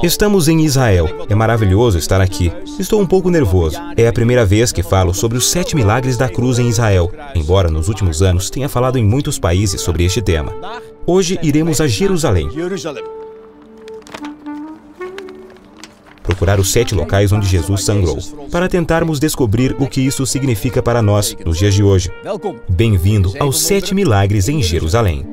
Estamos em Israel. É maravilhoso estar aqui. Estou um pouco nervoso. É a primeira vez que falo sobre os 7 milagres da cruz em Israel, embora nos últimos anos tenha falado em muitos países sobre este tema. Hoje iremos a Jerusalém. Procurar os 7 locais onde Jesus sangrou, para tentarmos descobrir o que isso significa para nós nos dias de hoje. Bem-vindo aos 7 milagres em Jerusalém.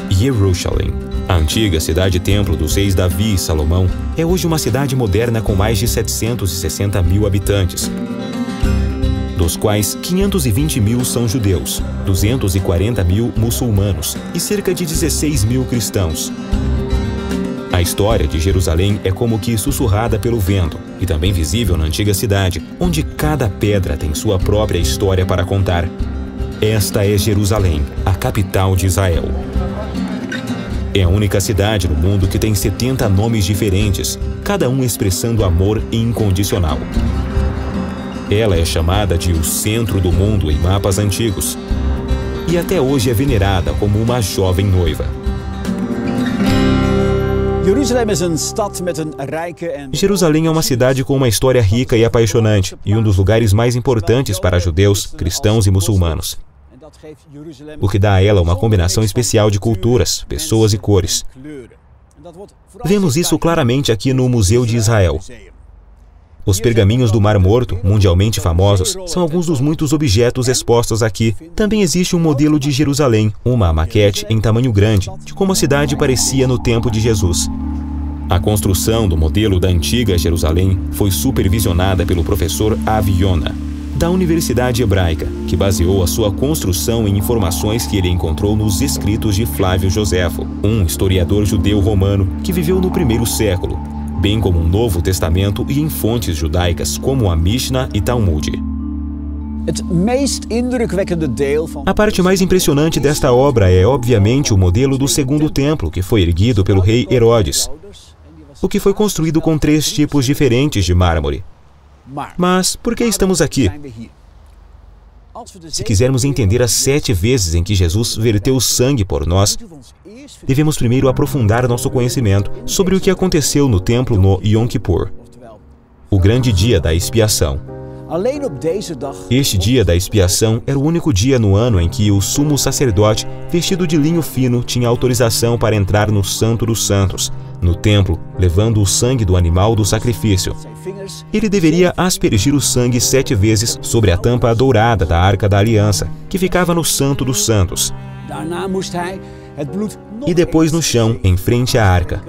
Jerusalém, a antiga cidade-templo dos reis Davi e Salomão, é hoje uma cidade moderna com mais de 760 mil habitantes, dos quais 520 mil são judeus, 240 mil muçulmanos e cerca de 16 mil cristãos. A história de Jerusalém é como que sussurrada pelo vento e também visível na antiga cidade, onde cada pedra tem sua própria história para contar. Esta é Jerusalém, a capital de Israel. É a única cidade no mundo que tem 70 nomes diferentes, cada um expressando amor incondicional. Ela é chamada de o centro do mundo em mapas antigos e até hoje é venerada como uma jovem noiva. Jerusalém é uma cidade com uma história rica e apaixonante e um dos lugares mais importantes para judeus, cristãos e muçulmanos. O que dá a ela uma combinação especial de culturas, pessoas e cores. Vemos isso claramente aqui no Museu de Israel. Os pergaminhos do Mar Morto, mundialmente famosos, são alguns dos muitos objetos expostos aqui. Também existe um modelo de Jerusalém, uma maquete em tamanho grande, de como a cidade parecia no tempo de Jesus. A construção do modelo da antiga Jerusalém foi supervisionada pelo professor Avi Yonah, da Universidade Hebraica, que baseou a sua construção em informações que ele encontrou nos escritos de Flávio Joséfo, um historiador judeu romano que viveu no 1º século, bem como no Novo Testamento e em fontes judaicas como a Mishnah e Talmud. A parte mais impressionante desta obra é, obviamente, o modelo do segundo templo, que foi erguido pelo rei Herodes, o que foi construído com 3 tipos diferentes de mármore. Mas por que estamos aqui? Se quisermos entender as 7 vezes em que Jesus verteu sangue por nós, devemos primeiro aprofundar nosso conhecimento sobre o que aconteceu no templo no Yom Kippur, o grande dia da expiação. Este dia da expiação era o único dia no ano em que o sumo sacerdote, vestido de linho fino, tinha autorização para entrar no Santo dos Santos, no templo, levando o sangue do animal do sacrifício. Ele deveria aspergir o sangue 7 vezes sobre a tampa dourada da Arca da Aliança, que ficava no Santo dos Santos, e depois no chão, em frente à arca.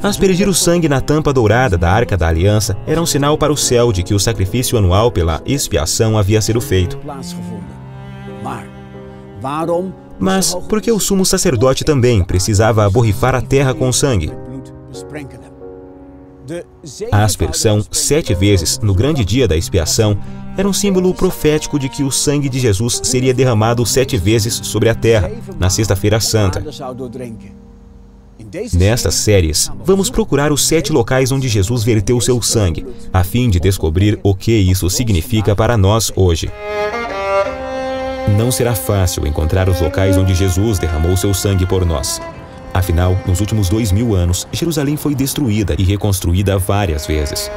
Aspergir o sangue na tampa dourada da Arca da Aliança era um sinal para o céu de que o sacrifício anual pela expiação havia sido feito. Mas por que o sumo sacerdote também precisava borrifar a terra com sangue? A aspersão 7 vezes no grande dia da expiação era um símbolo profético de que o sangue de Jesus seria derramado 7 vezes sobre a terra, na Sexta-feira Santa. Nestas séries, vamos procurar os 7 locais onde Jesus verteu seu sangue, a fim de descobrir o que isso significa para nós hoje. Não será fácil encontrar os locais onde Jesus derramou seu sangue por nós. Afinal, nos últimos 2000 anos, Jerusalém foi destruída e reconstruída várias vezes.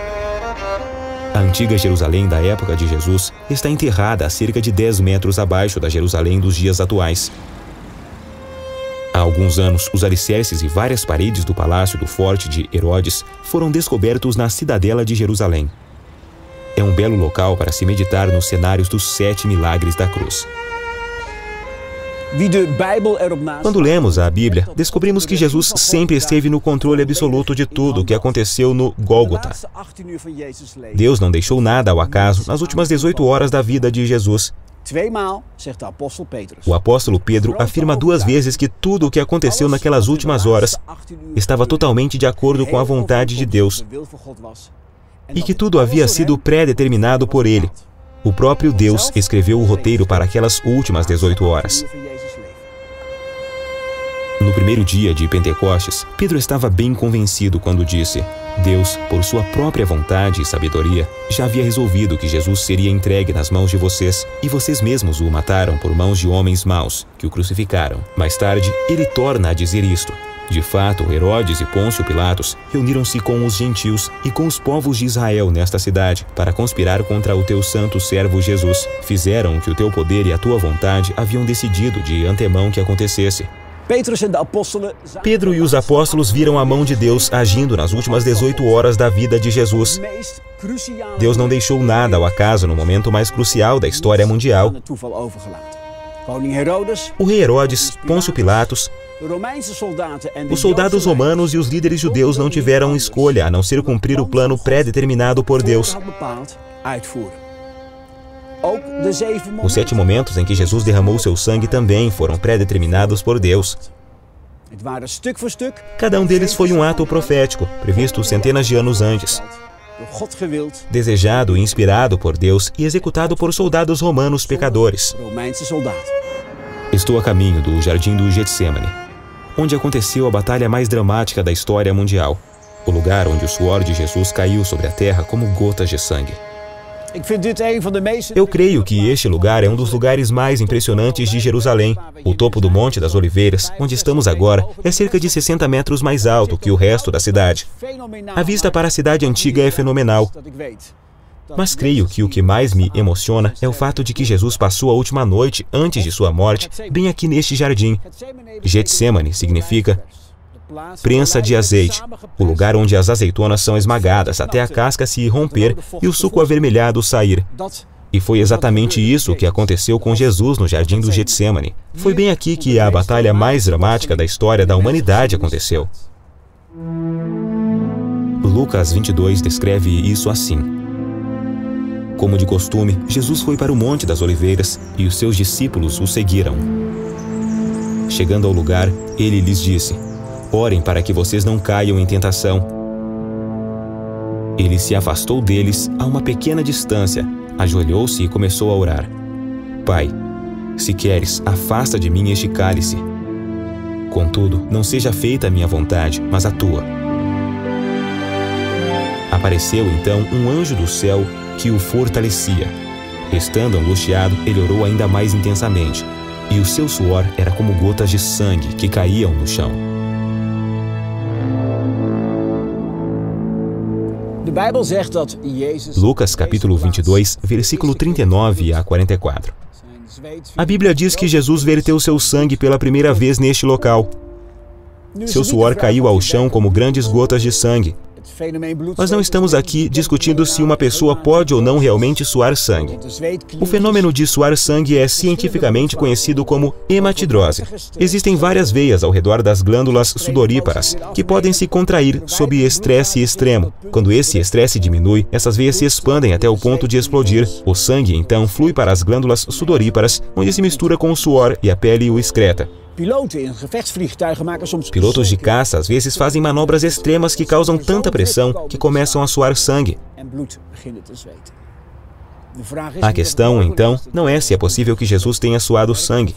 A antiga Jerusalém da época de Jesus está enterrada a cerca de 10 metros abaixo da Jerusalém dos dias atuais. Há alguns anos, os alicerces e várias paredes do palácio do Forte de Herodes foram descobertos na cidadela de Jerusalém. É um belo local para se meditar nos cenários dos 7 milagres da cruz. Quando lemos a Bíblia, descobrimos que Jesus sempre esteve no controle absoluto de tudo o que aconteceu no Gólgota. Deus não deixou nada ao acaso nas últimas 18 horas da vida de Jesus. O apóstolo Pedro afirma 2 vezes que tudo o que aconteceu naquelas últimas horas estava totalmente de acordo com a vontade de Deus e que tudo havia sido pré-determinado por Ele. O próprio Deus escreveu o roteiro para aquelas últimas 18 horas. No primeiro dia de Pentecostes, Pedro estava bem convencido quando disse: Deus, por sua própria vontade e sabedoria, já havia resolvido que Jesus seria entregue nas mãos de vocês, e vocês mesmos o mataram por mãos de homens maus, que o crucificaram. Mais tarde, ele torna a dizer isto. De fato, Herodes e Pôncio Pilatos reuniram-se com os gentios e com os povos de Israel nesta cidade para conspirar contra o teu santo servo Jesus. Fizeram o que o teu poder e a tua vontade haviam decidido de antemão que acontecesse. Pedro e os apóstolos viram a mão de Deus agindo nas últimas 18 horas da vida de Jesus. Deus não deixou nada ao acaso no momento mais crucial da história mundial. O rei Herodes, Pôncio Pilatos, os soldados romanos e os líderes judeus não tiveram escolha a não ser cumprir o plano pré-determinado por Deus. Os 7 momentos em que Jesus derramou seu sangue também foram pré-determinados por Deus. Cada um deles foi um ato profético, previsto centenas de anos antes, desejado e inspirado por Deus e executado por soldados romanos pecadores. Estou a caminho do Jardim do Getsêmani, onde aconteceu a batalha mais dramática da história mundial, o lugar onde o suor de Jesus caiu sobre a terra como gotas de sangue. Eu creio que este lugar é um dos lugares mais impressionantes de Jerusalém. O topo do Monte das Oliveiras, onde estamos agora, é cerca de 60 metros mais alto que o resto da cidade. A vista para a cidade antiga é fenomenal. Mas creio que o que mais me emociona é o fato de que Jesus passou a última noite antes de sua morte bem aqui neste jardim. Getsêmani significa prensa de azeite, o lugar onde as azeitonas são esmagadas até a casca se romper e o suco avermelhado sair. E foi exatamente isso que aconteceu com Jesus no Jardim do Getsêmani. Foi bem aqui que a batalha mais dramática da história da humanidade aconteceu. Lucas 22 descreve isso assim. Como de costume, Jesus foi para o Monte das Oliveiras e os seus discípulos o seguiram. Chegando ao lugar, ele lhes disse: Orem para que vocês não caiam em tentação. Ele se afastou deles a uma pequena distância, ajoelhou-se e começou a orar. Pai, se queres, afasta de mim este cálice. Contudo, não seja feita a minha vontade, mas a tua. Apareceu então um anjo do céu que o fortalecia. Estando angustiado, ele orou ainda mais intensamente, e o seu suor era como gotas de sangue que caíam no chão. Lucas capítulo 22, versículo 39 a 44. A Bíblia diz que Jesus verteu seu sangue pela primeira vez neste local. Seu suor caiu ao chão como grandes gotas de sangue. Nós não estamos aqui discutindo se uma pessoa pode ou não realmente suar sangue. O fenômeno de suar sangue é cientificamente conhecido como hematidrose. Existem várias veias ao redor das glândulas sudoríparas que podem se contrair sob estresse extremo. Quando esse estresse diminui, essas veias se expandem até o ponto de explodir. O sangue então flui para as glândulas sudoríparas, onde se mistura com o suor e a pele o excreta. Pilotos de caça às vezes fazem manobras extremas que causam tanta pressão que começam a suar sangue. A questão, então, não é se é possível que Jesus tenha suado sangue.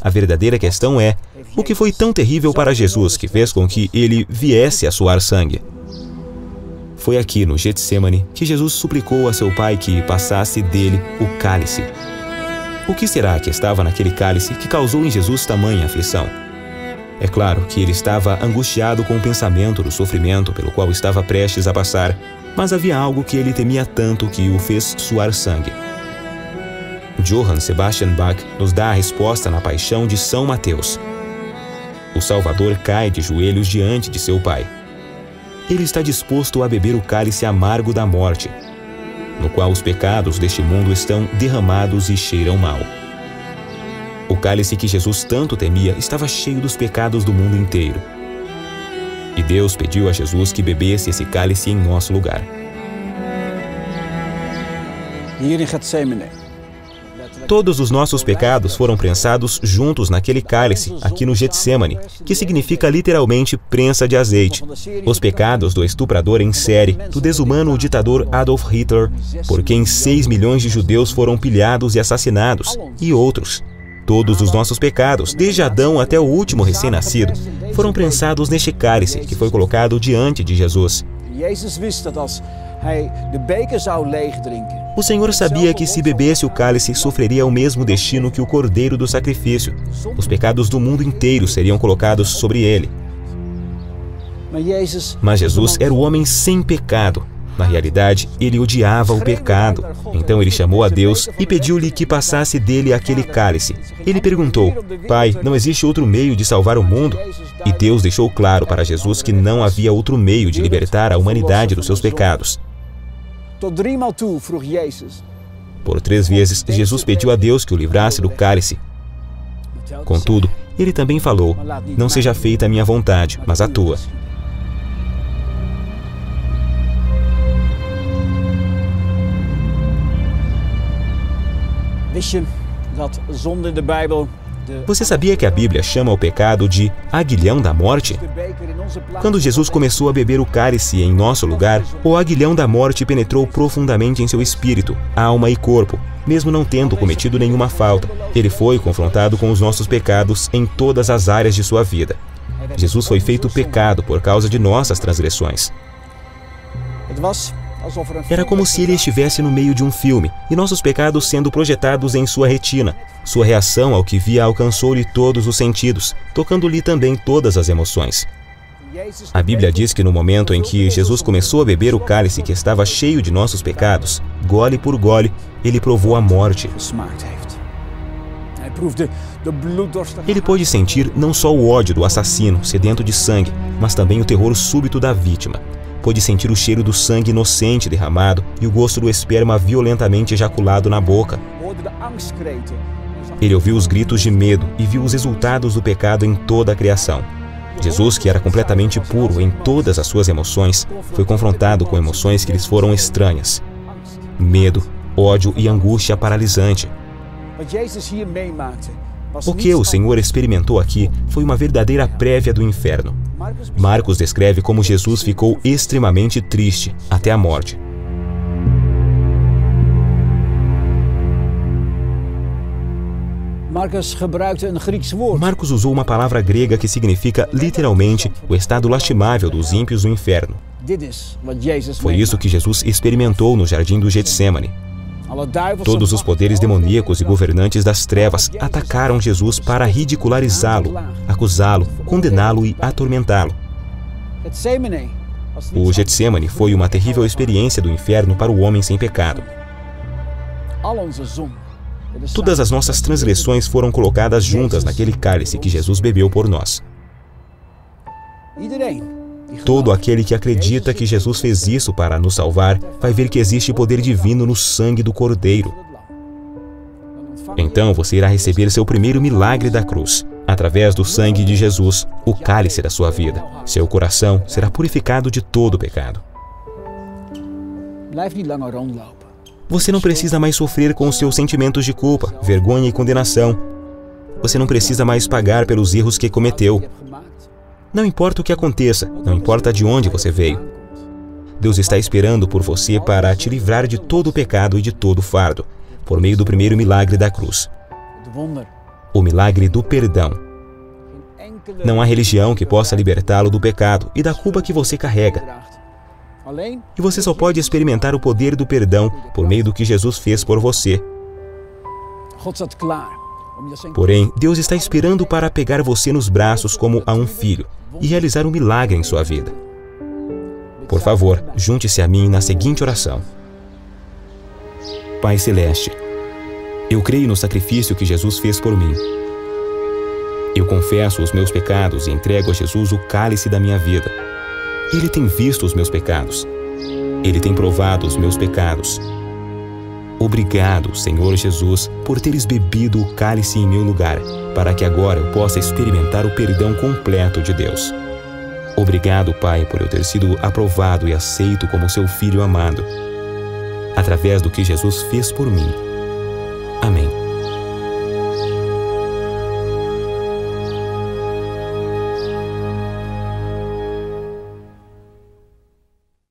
A verdadeira questão é: o que foi tão terrível para Jesus que fez com que ele viesse a suar sangue? Foi aqui no Getsêmani que Jesus suplicou a seu Pai que passasse dele o cálice. O que será que estava naquele cálice que causou em Jesus tamanha aflição? É claro que ele estava angustiado com o pensamento do sofrimento pelo qual estava prestes a passar, mas havia algo que ele temia tanto que o fez suar sangue. Johann Sebastian Bach nos dá a resposta na Paixão de São Mateus. O Salvador cai de joelhos diante de seu Pai. Ele está disposto a beber o cálice amargo da morte, no qual os pecados deste mundo estão derramados e cheiram mal. O cálice que Jesus tanto temia estava cheio dos pecados do mundo inteiro. E Deus pediu a Jesus que bebesse esse cálice em nosso lugar. Todos os nossos pecados foram prensados juntos naquele cálice, aqui no Getsemane, que significa literalmente prensa de azeite. Os pecados do estuprador em série, do desumano ditador Adolf Hitler, por quem 6 milhões de judeus foram pilhados e assassinados, e outros. Todos os nossos pecados, desde Adão até o último recém-nascido, foram prensados neste cálice que foi colocado diante de Jesus. O Senhor sabia que se bebesse o cálice, sofreria o mesmo destino que o cordeiro do sacrifício. Os pecados do mundo inteiro seriam colocados sobre ele. Mas Jesus era o homem sem pecado. Na realidade, ele odiava o pecado. Então ele chamou a Deus e pediu-lhe que passasse dele aquele cálice. Ele perguntou: Pai, não existe outro meio de salvar o mundo? E Deus deixou claro para Jesus que não havia outro meio de libertar a humanidade dos seus pecados. Por 3 vezes, Jesus pediu a Deus que o livrasse do cálice. Contudo, ele também falou: Não seja feita a minha vontade, mas a tua. Você sabia que a Bíblia chama o pecado de aguilhão da morte? Quando Jesus começou a beber o cálice em nosso lugar, o aguilhão da morte penetrou profundamente em seu espírito, alma e corpo, mesmo não tendo cometido nenhuma falta. Ele foi confrontado com os nossos pecados em todas as áreas de sua vida. Jesus foi feito pecado por causa de nossas transgressões. Era como se ele estivesse no meio de um filme, e nossos pecados sendo projetados em sua retina. Sua reação ao que via alcançou-lhe todos os sentidos, tocando-lhe também todas as emoções. A Bíblia diz que no momento em que Jesus começou a beber o cálice que estava cheio de nossos pecados, gole por gole, ele provou a morte. Ele pôde sentir não só o ódio do assassino, sedento de sangue, mas também o terror súbito da vítima. Pôde sentir o cheiro do sangue inocente derramado e o gosto do esperma violentamente ejaculado na boca. Ele ouviu os gritos de medo e viu os resultados do pecado em toda a criação. Jesus, que era completamente puro em todas as suas emoções, foi confrontado com emoções que lhes foram estranhas: medo, ódio e angústia paralisante. O que o Senhor experimentou aqui foi uma verdadeira prévia do inferno. Marcos descreve como Jesus ficou extremamente triste até a morte. Marcos usou uma palavra grega que significa literalmente o estado lastimável dos ímpios do inferno. Foi isso que Jesus experimentou no jardim do Getsemane. Todos os poderes demoníacos e governantes das trevas atacaram Jesus para ridicularizá-lo, acusá-lo, condená-lo e atormentá-lo. O Getsemane foi uma terrível experiência do inferno para o homem sem pecado. Todas as nossas transgressões foram colocadas juntas naquele cálice que Jesus bebeu por nós. Todo aquele que acredita que Jesus fez isso para nos salvar, vai ver que existe poder divino no sangue do Cordeiro. Então você irá receber seu primeiro milagre da cruz. Através do sangue de Jesus, o cálice da sua vida. Seu coração será purificado de todo o pecado. Você não precisa mais sofrer com os seus sentimentos de culpa, vergonha e condenação. Você não precisa mais pagar pelos erros que cometeu. Não importa o que aconteça, não importa de onde você veio. Deus está esperando por você para te livrar de todo o pecado e de todo o fardo, por meio do primeiro milagre da cruz. O milagre do perdão. Não há religião que possa libertá-lo do pecado e da culpa que você carrega. E você só pode experimentar o poder do perdão por meio do que Jesus fez por você. Porém, Deus está esperando para pegar você nos braços como a um filho e realizar um milagre em sua vida. Por favor, junte-se a mim na seguinte oração. Pai Celeste, eu creio no sacrifício que Jesus fez por mim. Eu confesso os meus pecados e entrego a Jesus o cálice da minha vida. Ele tem visto os meus pecados. Ele tem provado os meus pecados. Obrigado, Senhor Jesus, por teres bebido o cálice em meu lugar, para que agora eu possa experimentar o perdão completo de Deus. Obrigado, Pai, por eu ter sido aprovado e aceito como seu filho amado. Através do que Jesus fez por mim,